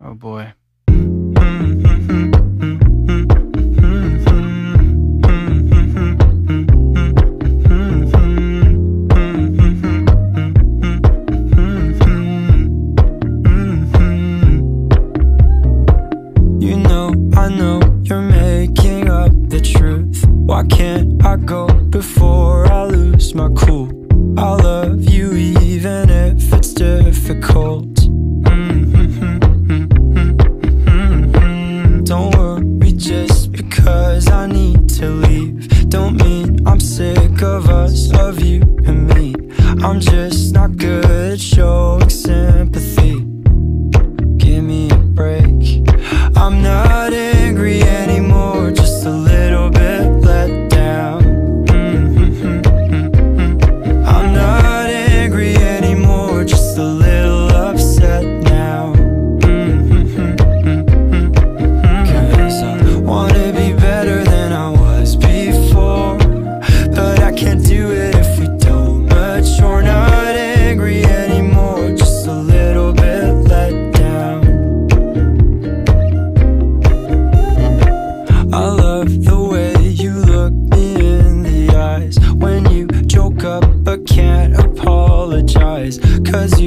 Oh boy. I know you're making up the truth. Why can't I go before I lose my cool? I love you even if it's difficult. Don't worry just because I need to leave. Don't mean I'm sick of us, of you and me. I'm just not good at showing sympathy. Give me a break. I'm not angry anymore, just a little bit let down. I'm not angry anymore, just a little upset now. 'Cause I wanna be better than I was before, but I can't do it if we don't mature. Not angry anymore, just a little bit let down. I love the way you look me in the eyes when you joke up but can't apologize. 'Cause